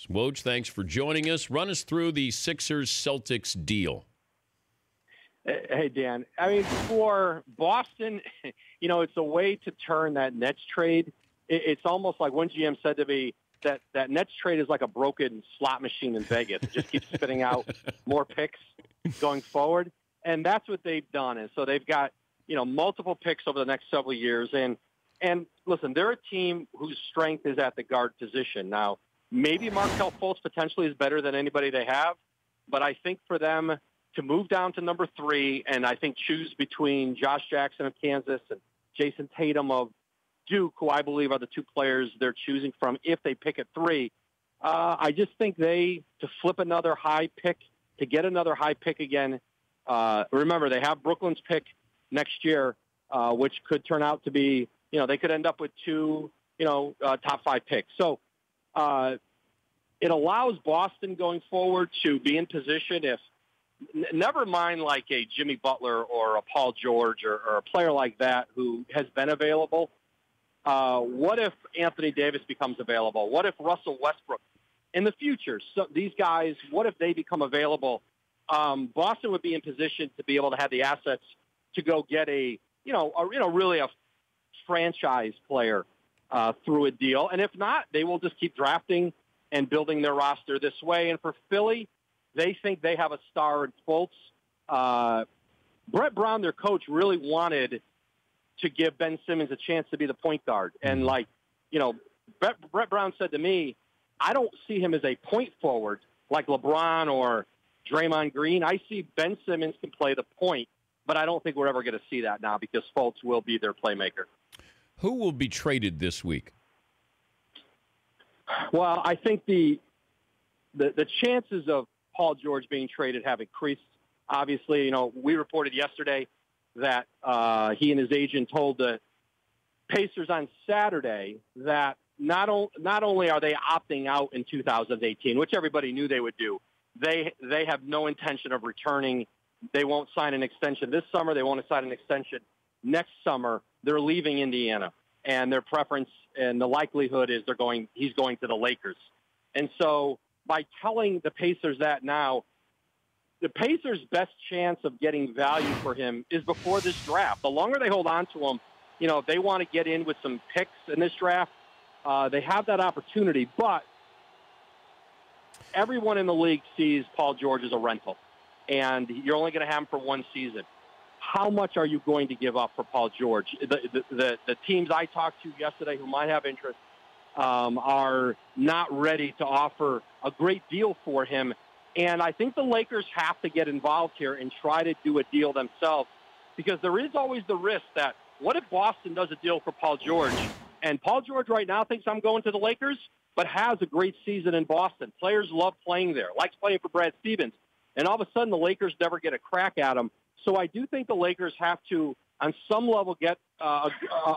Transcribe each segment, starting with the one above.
Woj, thanks for joining us. Run us through the Sixers-Celtics deal. Hey, Dan. I mean, for Boston, it's a way to turn that Nets trade. It's almost like one GM said to me that Nets trade is like a broken slot machine in Vegas. It just keeps spitting out more picks going forward. And that's what they've done. And so they've got, multiple picks over the next several years. And listen, they're a team whose strength is at the guard position. Now, maybe Markelle Fultz potentially is better than anybody they have, but I think for them to move down to number 3 and I think choose between Josh Jackson of Kansas and Jason Tatum of Duke, who I believe are the 2 players they're choosing from if they pick at 3, I just think to flip another high pick, to get another high pick again, remember they have Brooklyn's pick next year, which could turn out to be, they could end up with 2, top 5 picks. So it allows Boston going forward to be in position if, never mind like a Jimmy Butler or a Paul George or a player like that who has been available. What if Anthony Davis becomes available? What if Russell Westbrook in the future? So these guys, what if they become available? Boston would be in position to be able to have the assets to go get really a franchise player through a deal. And if not, they will just keep drafting and building their roster this way. And for Philly, they think they have a star in Fultz. Brett Brown, their coach, really wanted to give Ben Simmons a chance to be the point guard. And Brett Brown said to me, I don't see him as a point forward like LeBron or Draymond Green. I see Ben Simmons can play the point, but I don't think we're ever going to see that now because Fultz will be their playmaker. Who will be traded this week? Well, I think the chances of Paul George being traded have increased. Obviously, we reported yesterday that he and his agent told the Pacers on Saturday that not only are they opting out in 2018, which everybody knew they would do, they have no intention of returning. They won't sign an extension this summer. They won't sign an extension next summer. They're leaving Indiana, and their preference and the likelihood is he's going to the Lakers. And so by telling the Pacers that now, the Pacers' best chance of getting value for him is before this draft. The longer they hold on to him, if they want to get in with some picks in this draft, they have that opportunity. But everyone in the league sees Paul George as a rental, and you're only going to have him for one season. How much are you going to give up for Paul George? The teams I talked to yesterday who might have interest are not ready to offer a great deal for him. And I think the Lakers have to get involved here and try to do a deal themselves because there is always the risk that what if Boston does a deal for Paul George? And Paul George right now thinks I'm going to the Lakers, but has a great season in Boston. Players love playing there, likes playing for Brad Stevens. And all of a sudden the Lakers never get a crack at him. So I do think the Lakers have to, on some level, get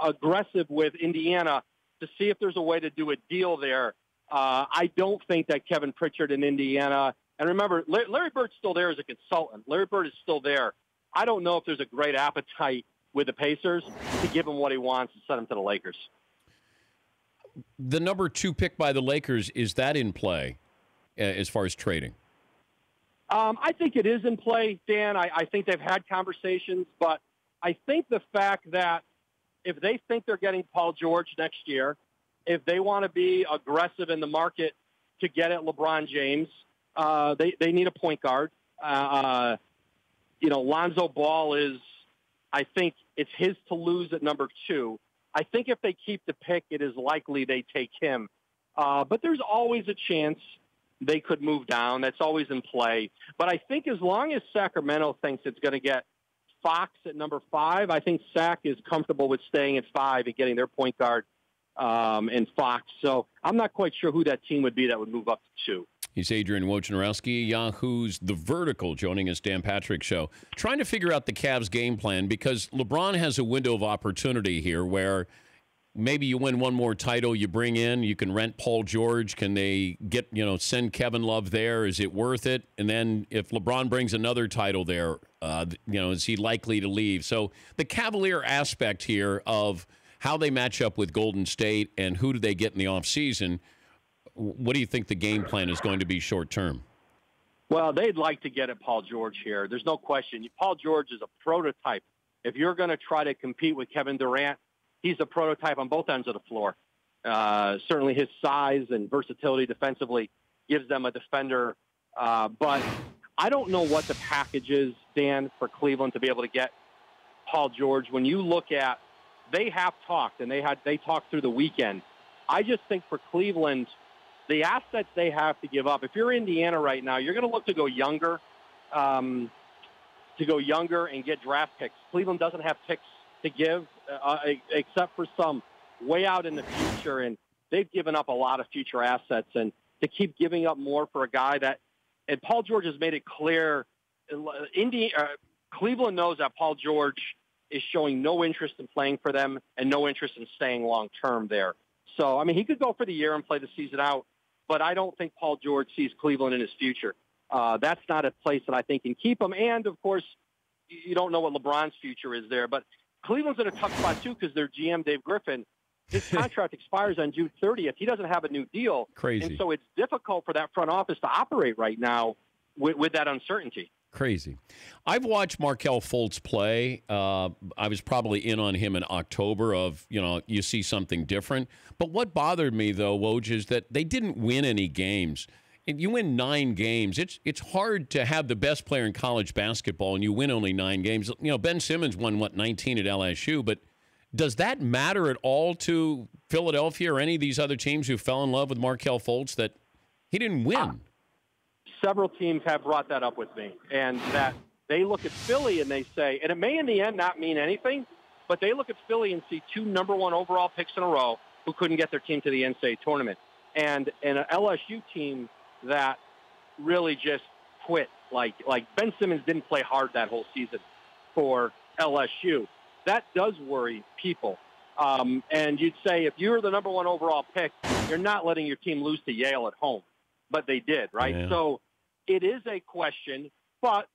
aggressive with Indiana to see if there's a way to do a deal there. I don't think that Kevin Pritchard in Indiana, and remember, Larry Bird's still there as a consultant. Larry Bird is still there. I don't know if there's a great appetite with the Pacers to give him what he wants and send him to the Lakers. The number 2 pick by the Lakers, is that in play as far as trading? I think it is in play, Dan. I think they've had conversations, but I think the fact that if they think they're getting Paul George next year, if they want to be aggressive in the market to get at LeBron James, they need a point guard. Lonzo Ball is, I think it's his to lose at number 2. I think if they keep the pick, it is likely they take him. But there's always a chance they could move down. That's always in play. But I think as long as Sacramento thinks it's going to get Fox at number 5, I think Sac is comfortable with staying at 5 and getting their point guard and Fox. So I'm not quite sure who that team would be that would move up to 2. He's Adrian Wojnarowski, Yahoo's The Vertical, joining us, Dan Patrick Show. Trying to figure out the Cavs' game plan because LeBron has a window of opportunity here where maybe you win one more title, you bring in, you can rent Paul George. Can they get, send Kevin Love there? Is it worth it? And then if LeBron brings another title there, is he likely to leave? So the Cavalier aspect here of how they match up with Golden State and who do they get in the offseason, what do you think the game plan is going to be short term? Well, they'd like to get at Paul George here. There's no question. Paul George is a prototype. If you're going to try to compete with Kevin Durant, he's a prototype on both ends of the floor. Certainly his size and versatility defensively gives them a defender. But I don't know what the package is, Dan, for Cleveland to be able to get Paul George. When you look at, they have talked, and they talked through the weekend. I just think for Cleveland, the assets they have to give up. If you're Indiana right now, you're going to look to go younger, and get draft picks. Cleveland doesn't have picks to give, except for some way out in the future, and they've given up a lot of future assets. And to keep giving up more for a guy that, and Paul George has made it clear, Cleveland knows that Paul George is showing no interest in playing for them and no interest in staying long term there. So, I mean, he could go for the year and play the season out, but I don't think Paul George sees Cleveland in his future. That's not a place that I think can keep him. And, of course, you don't know what LeBron's future is there. But Cleveland's in a tough spot, too, because their GM, Dave Griffin, his contract expires on June 30th. He doesn't have a new deal. Crazy. And so it's difficult for that front office to operate right now with that uncertainty. Crazy. I've watched Markelle Fultz play. I was probably in on him in October you see something different. But what bothered me, though, Woj, is that they didn't win any games. If you win 9 games, it's hard to have the best player in college basketball and you win only 9 games. Ben Simmons won, 19 at LSU, but does that matter at all to Philadelphia or any of these other teams who fell in love with Markelle Fultz that he didn't win? Several teams have brought that up with me, and that they look at Philly and they say, and it may in the end not mean anything, but they look at Philly and see 2 number 1 overall picks in a row who couldn't get their team to the NCAA tournament, and an LSU team that really just quit. Like Ben Simmons didn't play hard that whole season for LSU. That does worry people. And you'd say if you're the number 1 overall pick, you're not letting your team lose to Yale at home. But they did, right? Yeah. So it is a question. But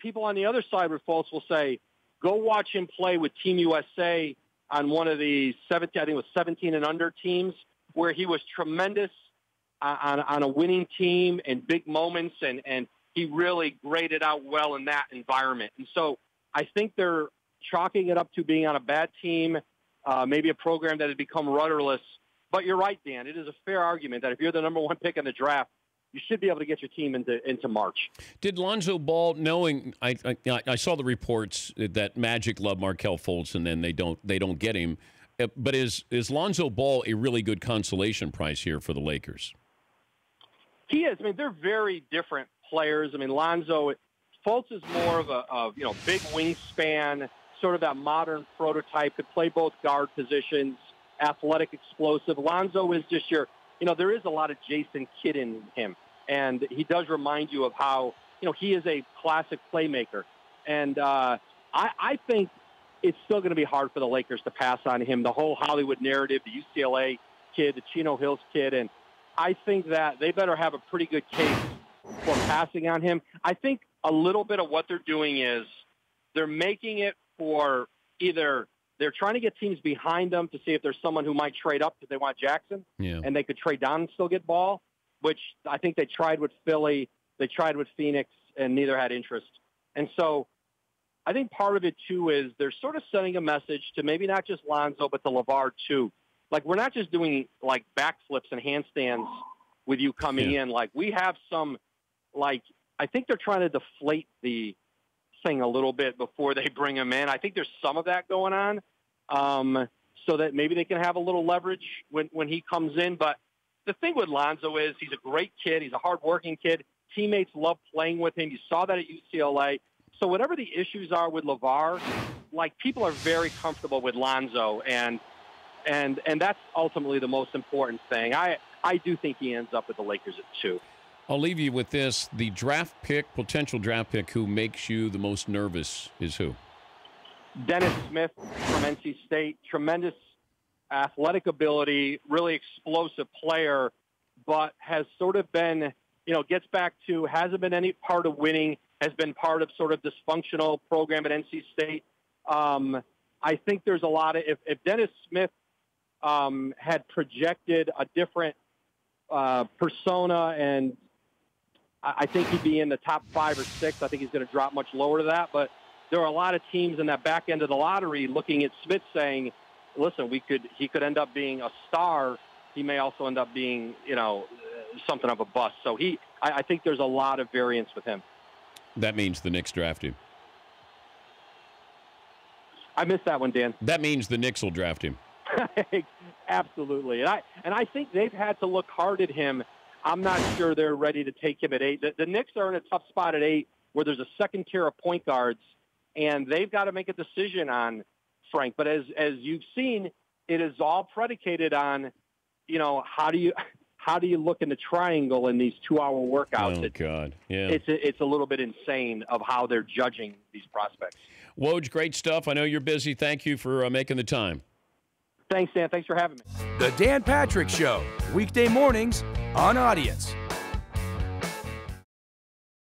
people on the other side with Fultz will say, go watch him play with Team USA on one of the 17 and under teams, where he was tremendous on a winning team and big moments, and he really graded out well in that environment. And so I think they're chalking it up to being on a bad team, maybe a program that had become rudderless. But you're right, Dan. It is a fair argument that if you're the number 1 pick in the draft, you should be able to get your team into March. Did Lonzo Ball, knowing I saw the reports that Magic love Markelle Fultz and then they don't get him, but is Lonzo Ball a really good consolation prize here for the Lakers? He is. I mean, they're very different players. I mean, Fultz is more of a big wingspan, sort of that modern prototype, could play both guard positions, athletic, explosive. Lonzo is just there is a lot of Jason Kidd in him, and he does remind you of how, he is a classic playmaker. And I think it's still going to be hard for the Lakers to pass on him. The whole Hollywood narrative, the UCLA kid, the Chino Hills kid, and I think that they better have a pretty good case for passing on him. I think a little bit of what they're doing is they're making it for either they're trying to get teams behind them to see if there's someone who might trade up because they want Jackson, and they could trade down and still get Ball, which I think they tried with Philly, they tried with Phoenix, and neither had interest. And so I think part of it, too, is they're sort of sending a message to maybe not just Lonzo, but to LeVar, too. Like, we're not just doing, backflips and handstands with you coming in. Like, we have some, I think they're trying to deflate the thing a little bit before they bring him in. I think there's some of that going on, so that maybe they can have a little leverage when he comes in. But the thing with Lonzo is he's a great kid. He's a hardworking kid. Teammates love playing with him. You saw that at UCLA. So whatever the issues are with LeVar, people are very comfortable with Lonzo, and that's ultimately the most important thing. I do think he ends up with the Lakers at 2. I'll leave you with this. The potential draft pick who makes you the most nervous is who? Dennis Smith from NC State. Tremendous athletic ability, really explosive player, but has sort of been, gets back to, hasn't been any part of winning, has been part of sort of dysfunctional program at NC State. I think there's a lot of, if Dennis Smith had projected a different persona, and I think he'd be in the top 5 or 6. I think he's going to drop much lower to that. But there are a lot of teams in that back end of the lottery looking at Smith saying, listen, he could end up being a star. He may also end up being, something of a bust. So I think there's a lot of variance with him. That means the Knicks draft him. I missed that one, Dan. That means the Knicks will draft him. Absolutely. And I think they've had to look hard at him. I'm not sure they're ready to take him at 8. The Knicks are in a tough spot at 8 where there's a second tier of point guards, and they've got to make a decision on Frank. But as you've seen, it is all predicated on, how do you look in the triangle in these 2-hour workouts? Oh, God. Yeah. It's a little bit insane of how they're judging these prospects. Woj, great stuff. I know you're busy. Thank you for making the time. Thanks, Dan. Thanks for having me. The Dan Patrick Show, weekday mornings on Audience.